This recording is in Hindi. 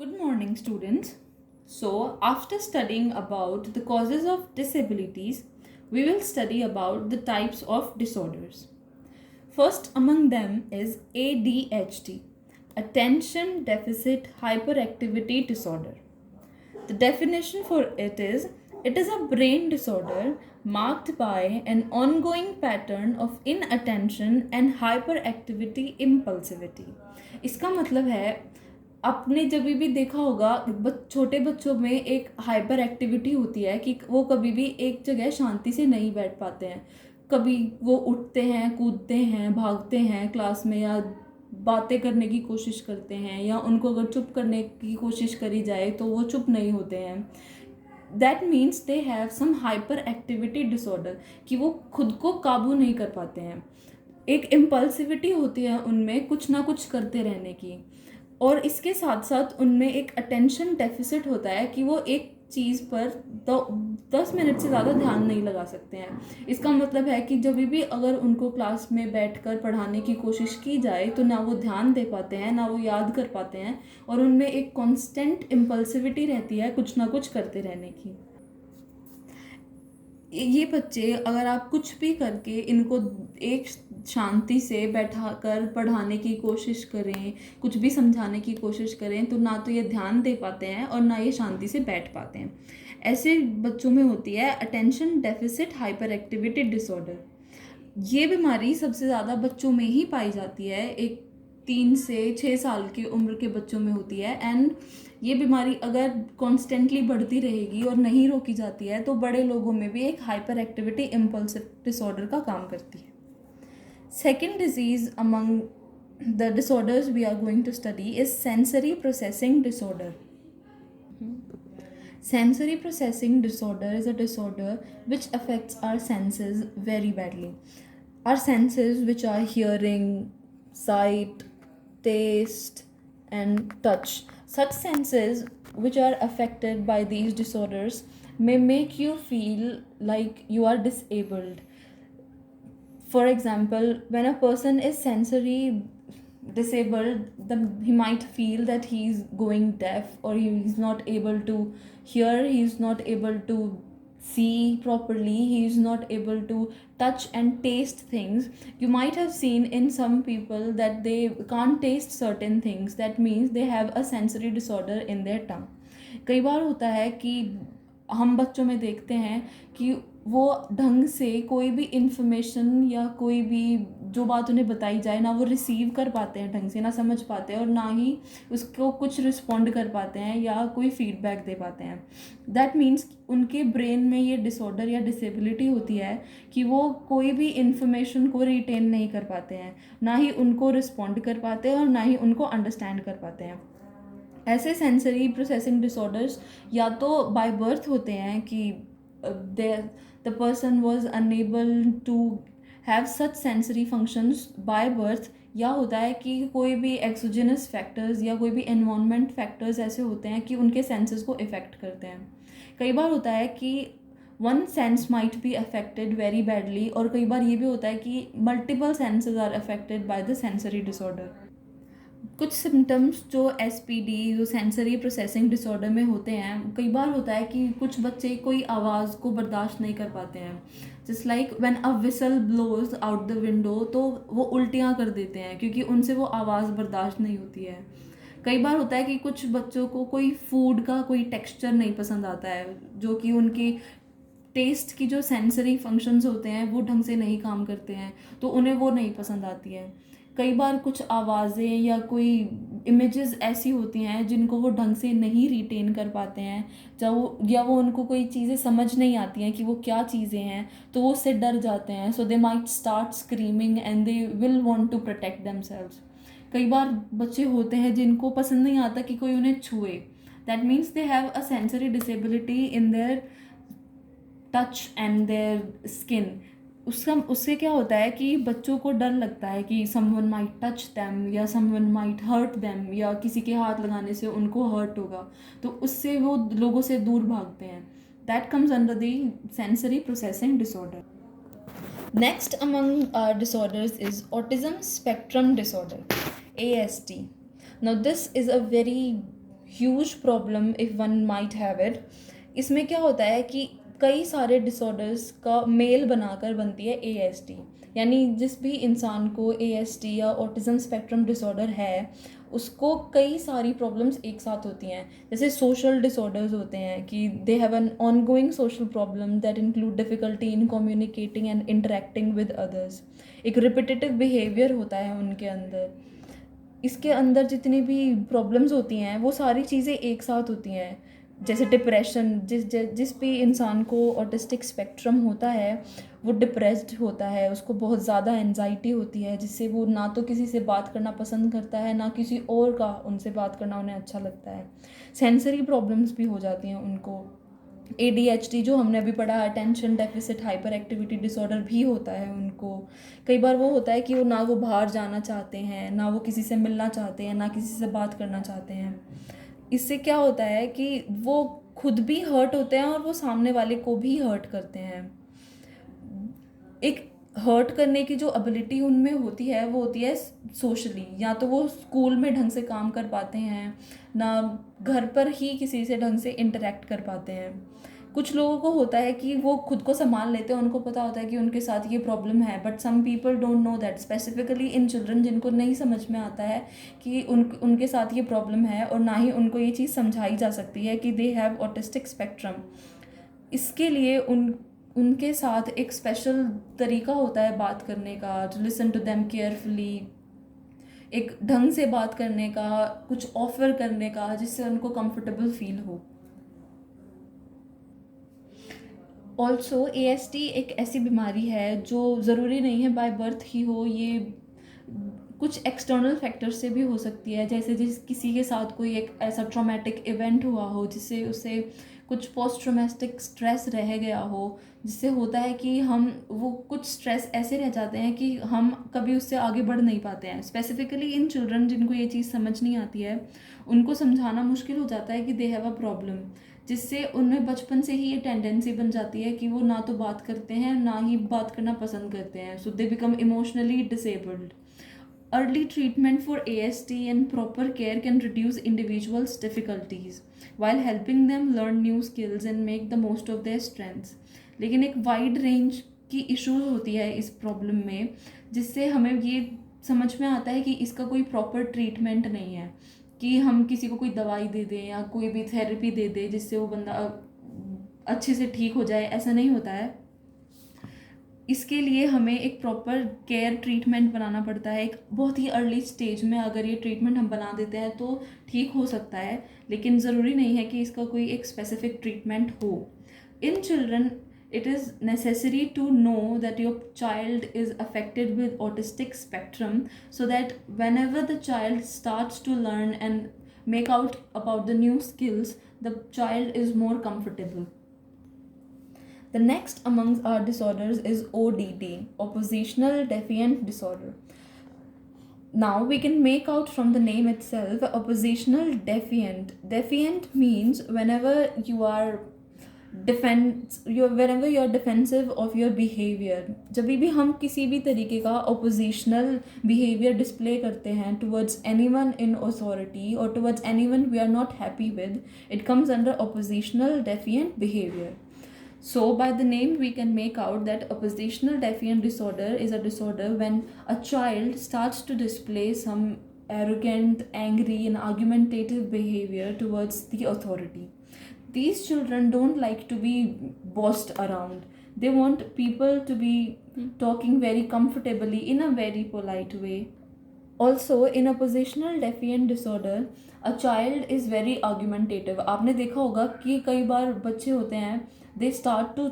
Good morning, students. So, after studying about the causes of disabilities, we will study about the types of disorders. First among them is ADHD, Attention Deficit Hyperactivity Disorder. The definition for it is a brain disorder marked by an ongoing pattern of inattention and hyperactivity impulsivity. इसका मतलब है आपने जब भी देखा होगा छोटे बच्चों में एक हाइपर एक्टिविटी होती है कि वो कभी भी एक जगह शांति से नहीं बैठ पाते हैं। कभी वो उठते हैं, कूदते हैं, भागते हैं क्लास में, या बातें करने की कोशिश करते हैं, या उनको अगर चुप करने की कोशिश करी जाए तो वो चुप नहीं होते हैं। That means they have some hyperactivity disorder, कि वो खुद को काबू नहीं कर पाते हैं। एक इम्पल्सिविटी होती है उनमें कुछ ना कुछ करते रहने की, और इसके साथ साथ उनमें एक अटेंशन डेफिसिट होता है कि वो एक चीज़ पर 10 मिनट से ज़्यादा ध्यान नहीं लगा सकते हैं। इसका मतलब है कि जब भी अगर उनको क्लास में बैठकर पढ़ाने की कोशिश की जाए तो ना वो ध्यान दे पाते हैं, ना वो याद कर पाते हैं, और उनमें एक कांस्टेंट इम्पल्सिविटी रहती है कुछ ना कुछ करते रहने की। ये बच्चे अगर आप कुछ भी करके इनको एक शांति से बैठा कर पढ़ाने की कोशिश करें, कुछ भी समझाने की कोशिश करें, तो ना तो ये ध्यान दे पाते हैं और ना ये शांति से बैठ पाते हैं। ऐसे बच्चों में होती है attention deficit hyper activity disorder. ये बीमारी सबसे ज़्यादा बच्चों में ही पाई जाती है, एक 3 से 6 साल की उम्र के बच्चों में होती है। एंड ये बीमारी अगर कॉन्स्टेंटली बढ़ती रहेगी और नहीं रोकी जाती है तो बड़े लोगों में भी एक हाइपर एक्टिविटी इम्पल्सिव डिसऑर्डर का काम करती है। Second disease among the disorders we are going to study is sensory processing disorder. Sensory processing disorder is a disorder which affects our senses very badly. Our senses, which are hearing, sight, taste, and touch. Such senses which are affected by these disorders may make you feel like you are disabled. For example, when a person is sensory disabled, he might feel that he's going deaf, or he's not able to hear, he's not able to see properly, he's not able to touch and taste things. You might have seen in some people that they can't taste certain things. That means they have a sensory disorder in their tongue. कई बार होता है कि हम बच्चों में देखते हैं कि वो ढंग से कोई भी इंफॉर्मेशन या कोई भी जो बात उन्हें बताई जाए ना वो रिसीव कर पाते हैं ढंग से, ना समझ पाते हैं, और ना ही उसको कुछ रिस्पॉन्ड कर पाते हैं या कोई फीडबैक दे पाते हैं। दैट मीन्स उनके ब्रेन में ये डिसऑर्डर या डिसेबिलिटी होती है कि वो कोई भी इंफॉर्मेशन को रिटेन नहीं कर पाते हैं, ना ही उनको रिस्पॉन्ड कर पाते हैं और ना ही उनको अंडरस्टैंड कर पाते हैं। ऐसे सेंसरी प्रोसेसिंग डिसऑर्डर्स या तो बाय बर्थ होते हैं कि the person was unable to have such sensory functions by birth, या होता है कि कोई भी एक्सोजेनस फैक्टर्स या कोई भी एनवायरनमेंट फैक्टर्स ऐसे होते हैं कि उनके सेंसेस को इफ़ेक्ट करते हैं। कई बार होता है कि one sense might be affected very badly, और कई बार ये भी होता है कि multiple senses are affected by the sensory disorder. कुछ सिम्टम्स जो एसपीडी, जो सेंसरी प्रोसेसिंग डिसऑर्डर में होते हैं, कई बार होता है कि कुछ बच्चे कोई आवाज़ को बर्दाश्त नहीं कर पाते हैं। Just like when a whistle blows out the window, तो वो उल्टियाँ कर देते हैं क्योंकि उनसे वो आवाज़ बर्दाश्त नहीं होती है। कई बार होता है कि कुछ बच्चों को कोई फूड का कोई टेक्सचर नहीं पसंद आता है, जो कि उनकी टेस्ट की जो सेंसरी फंक्शंस होते हैं वो ढंग से नहीं काम करते हैं, तो उन्हें वो नहीं पसंद आती है। कई बार कुछ आवाज़ें या कोई इमेजेस ऐसी होती हैं जिनको वो ढंग से नहीं रिटेन कर पाते हैं, या वो उनको कोई चीज़ें समझ नहीं आती हैं कि वो क्या चीज़ें हैं, तो वो उससे डर जाते हैं। So they might start screaming and they will want to protect themselves. कई बार बच्चे होते हैं जिनको पसंद नहीं आता कि कोई उन्हें छुए। That means they have a sensory disability in their touch and their skin. उससे क्या होता है कि बच्चों को डर लगता है कि समवन माइट टच दैम, या समवन माइट हर्ट दैम, या किसी के हाथ लगाने से उनको हर्ट होगा, तो उससे वो लोगों से दूर भागते हैं। That comes under the sensory processing disorder. Next among disorders is autism spectrum disorder, ASD. Now this is a very huge problem if one might have it. इसमें क्या होता है कि कई सारे डिसऑर्डर्स का मेल बनाकर बनती है ASD, यानी जिस भी इंसान को ASD या ऑटिज़म स्पेक्ट्रम डिसऑर्डर है उसको कई सारी प्रॉब्लम्स एक साथ होती हैं। जैसे सोशल डिसऑर्डर्स होते हैं कि they have an ongoing social problem that include difficulty in communicating and interacting with others. एक रिपीटेटिव बिहेवियर होता है उनके अंदर। इसके अंदर जितनी भी प्रॉब्लम्स होती हैं वो सारी चीज़ें एक साथ होती हैं। जैसे डिप्रेशन, जिस भी इंसान को ऑटिस्टिक स्पेक्ट्रम होता है वो डिप्रेस्ड होता है, उसको बहुत ज़्यादा एनजाइटी होती है, जिससे वो ना तो किसी से बात करना पसंद करता है ना किसी और का उनसे बात करना उन्हें अच्छा लगता है। सेंसरी प्रॉब्लम्स भी हो जाती हैं उनको। ADHD जो हमने अभी पढ़ा, attention deficit hyper activity disorder भी होता है उनको। कई बार वो होता है कि वो ना वो बाहर जाना चाहते हैं, ना वो किसी से मिलना चाहते हैं, ना किसी से बात करना चाहते हैं। इससे क्या होता है कि वो खुद भी हर्ट होते हैं और वो सामने वाले को भी हर्ट करते हैं। एक हर्ट करने की जो एबिलिटी उनमें होती है वो होती है सोशली। या तो वो स्कूल में ढंग से काम कर पाते हैं, ना घर पर ही किसी से ढंग से इंटरेक्ट कर पाते हैं। कुछ लोगों को होता है कि वो खुद को संभाल लेते हैं, उनको पता होता है कि उनके साथ ये प्रॉब्लम है, but some people don't know that, specifically in children जिनको नहीं समझ में आता है कि उनके साथ ये प्रॉब्लम है, और ना ही उनको ये चीज़ समझाई जा सकती है कि दे हैव ऑटिस्टिक स्पेक्ट्रम। इसके लिए उनके साथ एक स्पेशल तरीका होता है बात करने का, to listen to them carefully, एक ढंग से बात करने का, कुछ ऑफर करने का जिससे उनको कंफर्टेबल फील हो। ऑल्सो ASD एक ऐसी बीमारी है जो ज़रूरी नहीं है बाय बर्थ ही हो, ये कुछ एक्सटर्नल फैक्टर्स से भी हो सकती है। जैसे किसी के साथ कोई एक ऐसा ट्रॉमेटिक इवेंट हुआ हो जिससे उसे कुछ पोस्ट ट्रॉमेटिक स्ट्रेस रह गया हो, जिससे होता है कि हम वो कुछ स्ट्रेस ऐसे रह जाते हैं कि हम कभी उससे आगे बढ़ नहीं पाते हैं। स्पेसिफिकली इन चिल्ड्रन जिनको ये चीज़ समझ नहीं आती है उनको समझाना मुश्किल हो जाता है कि दे हैव अ प्रॉब्लम, जिससे उनमें बचपन से ही ये टेंडेंसी बन जाती है कि वो ना तो बात करते हैं ना ही बात करना पसंद करते हैं। So they become emotionally disabled. Early treatment for ASD and proper care can reduce individuals' difficulties while helping them learn new skills and make the most of their strengths. लेकिन एक वाइड रेंज की इश्यूज होती है इस प्रॉब्लम में, जिससे हमें ये समझ में आता है कि इसका कोई प्रॉपर ट्रीटमेंट नहीं है कि हम किसी को कोई दवाई दे दें या कोई भी थेरेपी दे दें जिससे वो बंदा अच्छे से ठीक हो जाए, ऐसा नहीं होता है। इसके लिए हमें एक प्रॉपर केयर ट्रीटमेंट बनाना पड़ता है। एक बहुत ही अर्ली स्टेज में अगर ये ट्रीटमेंट हम बना देते हैं तो ठीक हो सकता है, लेकिन ज़रूरी नहीं है कि इसका कोई एक स्पेसिफिक ट्रीटमेंट हो। In children it is necessary to know that your child is affected with autistic spectrum, so that whenever the child starts to learn and make out about the new skills, the child is more comfortable. The next amongst our disorders is ODD, oppositional defiant disorder. Now we can make out from the name itself oppositional defiant. Defiant means whenever you are whenever you are defensive of your behavior. जब भी हम किसी भी तरीके का oppositional behavior display करते हैं towards anyone in authority or towards anyone we are not happy with, it comes under oppositional defiant behavior. So by the name we can make out that oppositional defiant disorder is a disorder when a child starts to display some arrogant, angry and argumentative behavior towards the authority. These children don't like to be bossed around. They want people to be talking very comfortably in a very polite way. Also, in oppositional defiant disorder, a child is very argumentative. आपने देखा होगा कि कई बार बच्चे होते हैं, they start to